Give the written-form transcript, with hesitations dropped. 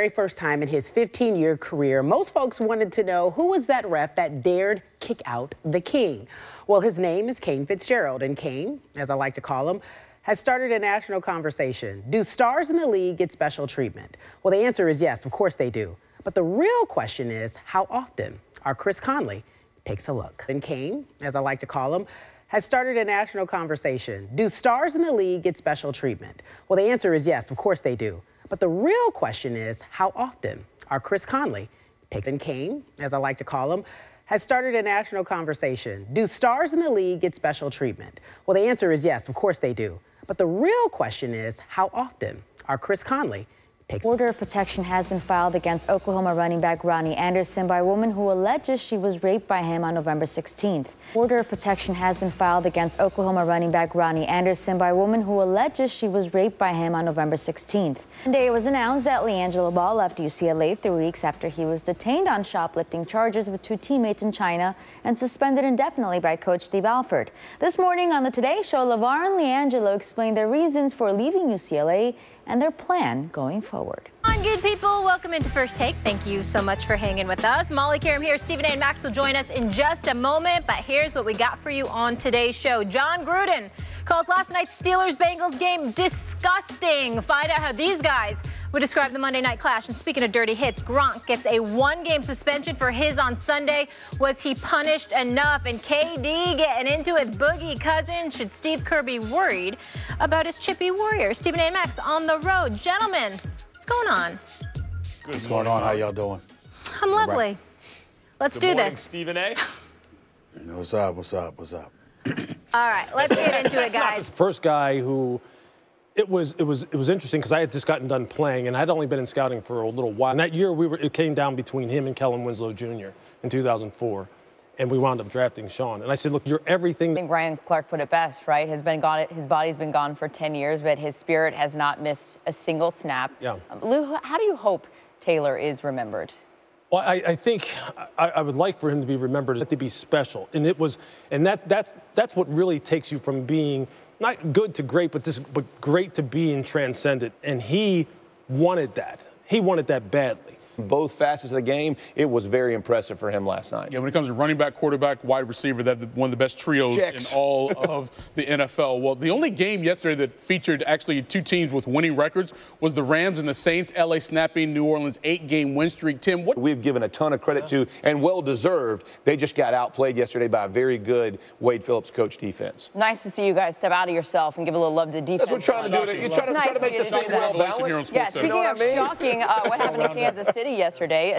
Very first time in his 15-year career, most folks wanted to know who was that ref that dared kick out the king. Well, his name is Kane Fitzgerald, and Kane, as I like to call him, has started a national conversation. Do stars in the league get special treatment? Well, the answer is yes, of course they do. But the real question is, how often? Our Chris Conley takes a look. And Kane, as I like to call him, has started a national conversation. Do stars in the league get special treatment? Well, the answer is yes, of course they do. But the real question is, how often? Our Chris Conley takes in Kane, as I like to call him, has started a national conversation. Do stars in the league get special treatment? Well, the answer is yes, of course they do. But the real question is, how often? Our Chris Conley takes. Order of protection has been filed against Oklahoma running back Ronnie Anderson by a woman who alleges she was raped by him on November 16th. Order of protection has been filed against Oklahoma running back Ronnie Anderson by a woman who alleges she was raped by him on November 16th. Monday, it was announced that LiAngelo Ball left UCLA 3 weeks after he was detained on shoplifting charges with 2 teammates in China and suspended indefinitely by coach Steve Alford. This morning on the Today Show, LeVar and LiAngelo explained their reasons for leaving UCLA and their plan going forward. On, good people, welcome into First Take. Thank you so much for hanging with us. Molly, Qerim here. Stephen A. and Max will join us in just a moment, but here's what we got for you on today's show. John Gruden calls last night's Steelers-Bengals game disgusting. Find out how these guys would describe the Monday night clash. And speaking of dirty hits, Gronk gets a 1-game suspension for his on Sunday. Was he punished enough? And KD getting into his boogie cousin. Should Steve Kerr be worried about his chippy Warriors? Stephen A. and Max on the road. Gentlemen, what's going on? What's going on? How y'all doing? I'm lovely. Right. Let's do this. Stephen A. What's up? What's up? What's up? All right, let's get into it, guys. First guy who it was interesting because I had just gotten done playing and I'd only been in scouting for a little while. And that year it came down between him and Kellen Winslow Jr. in 2004. And we wound up drafting Sean. And I said, look, you're everything. I think Ryan Clark put it best, right? His body's been gone for 10 years, but his spirit has not missed a single snap. Yeah. Lou, how do you hope Taylor is remembered? Well, I think I would like for him to be remembered, to be special. And that's what really takes you from being not good to great, but great to being transcendent. And he wanted that. He wanted that badly. Both facets of the game, it was very impressive for him last night. Yeah, when it comes to running back, quarterback, wide receiver, that's one of the best trios in all of the NFL. Well, the only game yesterday that featured actually 2 teams with winning records was the Rams and the Saints. LA snapping New Orleans' 8-game win streak. Tim, what we've given a ton of credit to, and well-deserved. They just got outplayed yesterday by a very good Wade Phillips coach defense. Nice to see you guys step out of yourself and give a little love to defense. That's what we're trying to do. You're trying to make this thing well balanced. Yeah, speaking of shocking, what happened in Kansas City yesterday.